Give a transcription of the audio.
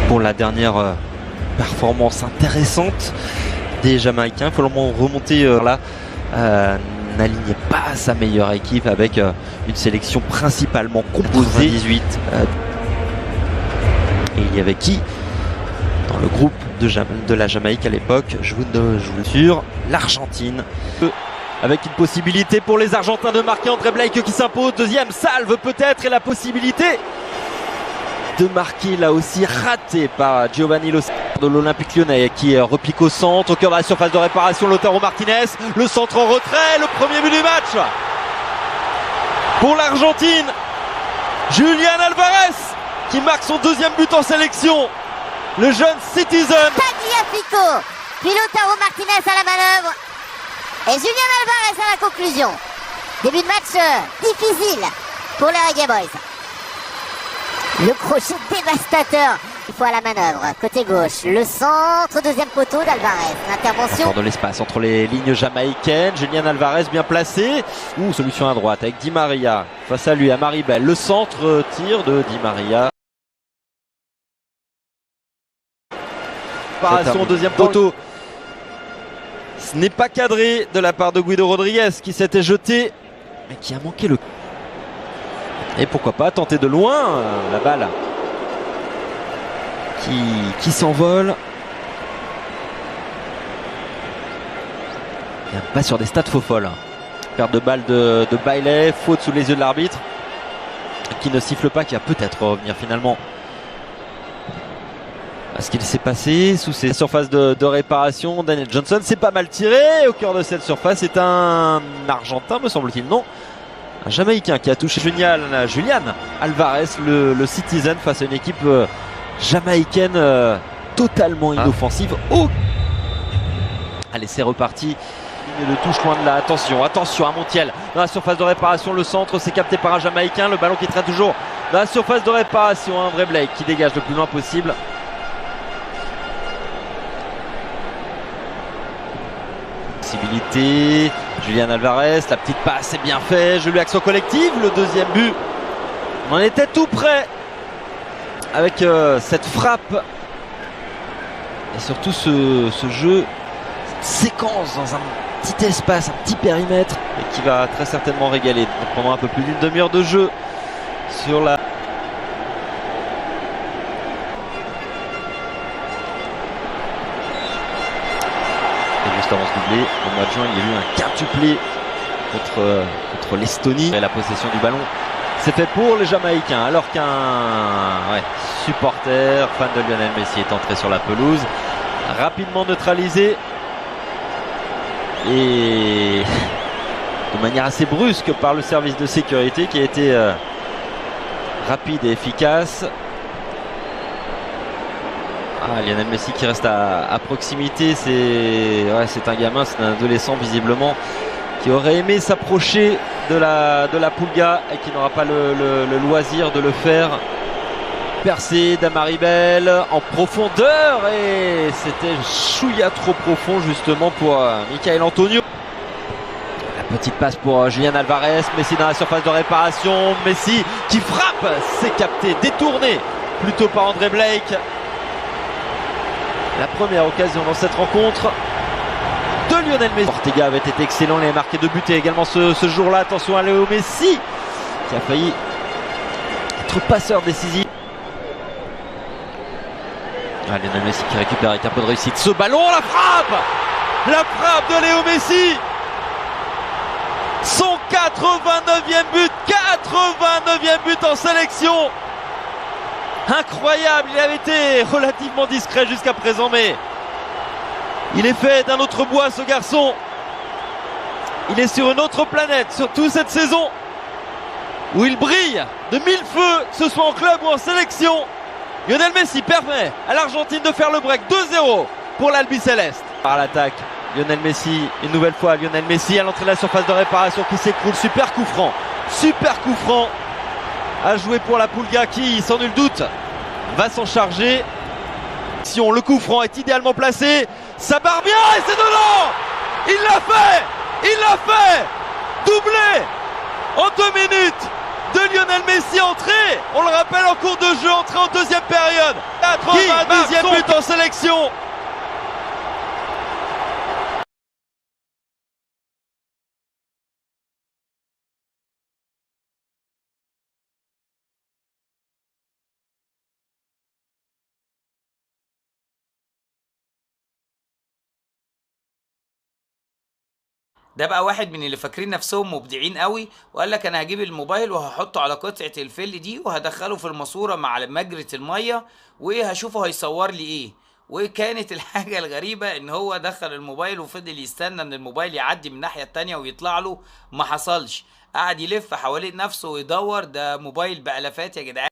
Pour la dernière performance intéressante des Jamaïcains, il faut remonter là. N'alignait pas sa meilleure équipe avec une sélection principalement composée 18. Et il y avait qui dans le groupe de la Jamaïque à l'époque? Je vous sur l'Argentine. Avec une possibilité pour les Argentins de marquer. André Blake qui s'impose. Deuxième salve peut-être, et la possibilité de marquer là aussi raté par Giovanni Lo de l'Olympique Lyonnais qui repique au centre, au cœur de la surface de réparation. Lautaro Martinez, le centre en retrait, le premier but du match pour l'Argentine. Julián Álvarez qui marque son deuxième but en sélection, le jeune Citizen. Tagliafico, puis Lautaro Martinez à la manœuvre et Julián Álvarez à la conclusion. Début de match difficile pour les Reggae Boys. Le crochet dévastateur, il faut à la manœuvre, côté gauche, le centre, deuxième poteau d'Alvarez, l'intervention. Encore de l'espace entre les lignes jamaïcaines, Julián Álvarez bien placé, solution à droite avec Di Maria, face à lui, à Maribel, le centre, tir de Di Maria. Préparation au deuxième poteau, ce n'est pas cadré de la part de Guido Rodriguez qui s'était jeté, mais qui a manqué le... Et pourquoi pas tenter de loin la balle qui s'envole. Pas sur des stats faux folles. Perte de balle de Bailey, faute sous les yeux de l'arbitre qui ne siffle pas, qui va peut-être revenir finalement à ce qu'il s'est passé sous ces surfaces de réparation. Daniel Johnson s'est pas mal tiré au cœur de cette surface. C'est un Argentin, me semble-t-il, non? Un Jamaïcain qui a touché Julián Álvarez, le Citizen, face à une équipe jamaïcaine totalement inoffensive. Allez, c'est reparti. Le touche loin de là. Attention à Montiel. Dans la surface de réparation, le centre, c'est capté par un Jamaïcain. Le ballon qui traîne toujours dans la surface de réparation. André Blake qui dégage le plus loin possible. Possibilité. Julián Álvarez, la petite passe, c'est bien fait. Je lui action collective, le deuxième but. On en était tout près avec cette frappe et surtout ce jeu, cette séquence dans un petit espace, un petit périmètre, et qui va très certainement régaler pendant un peu plus d'une demi-heure de jeu sur la... Juste avant ce doublé, au mois de juin, il y a eu un quintuplé contre l'Estonie. Et la possession du ballon, c'est fait pour les Jamaïcains, alors qu'un supporter, fan de Lionel Messi, est entré sur la pelouse, rapidement neutralisé et de manière assez brusque par le service de sécurité qui a été rapide et efficace. Lionel Messi qui reste à proximité, c'est un gamin, c'est un adolescent visiblement qui aurait aimé s'approcher de la Pulga et qui n'aura pas le loisir de le faire. Percé d'Amaribel en profondeur, et c'était chouïa trop profond justement pour Michael Antonio. La petite passe pour Julián Álvarez, Messi dans la surface de réparation, Messi qui frappe, c'est capté, détourné plutôt par André Blake. La première occasion dans cette rencontre de Lionel Messi. Ortega avait été excellent, il avait marqué 2 buts et également ce jour-là. Attention à Léo Messi qui a failli être passeur décisif. Lionel Messi qui récupère avec un peu de réussite ce ballon, la frappe de Léo Messi, son 89e but, 89e but en sélection. Incroyable, il avait été relativement discret jusqu'à présent, mais il est fait d'un autre bois ce garçon. Il est sur une autre planète, surtout cette saison où il brille de mille feux, que ce soit en club ou en sélection. Lionel Messi permet à l'Argentine de faire le break. 2-0 pour l'Albiceleste. Par l'attaque, Lionel Messi, une nouvelle fois Lionel Messi à l'entrée de la surface de réparation qui s'écroule. Super coup franc à jouer pour la Pulga qui, sans nul doute, va s'en charger. Le coup franc est idéalement placé, ça barre bien et c'est dedans. Il l'a fait doublé en 2 minutes de Lionel Messi, entré, on le rappelle, en cours de jeu, entré en deuxième période. 92e but en sélection. ده بقى واحد من اللي فاكرين نفسهم مبدعين قوي، وقال لك انا هجيب الموبايل وهحطه على قطعة الفل دي وهدخله في الماسورة مع مجرة المية وهشوفه هيصور لي ايه. وكانت الحاجة الغريبة ان هو دخل الموبايل وفضل يستنى ان الموبايل يعدي من الناحية التانية ويطلع له، ما حصلش. قعد يلف حوالين نفسه ويدور، ده موبايل بألافات يا جدعان.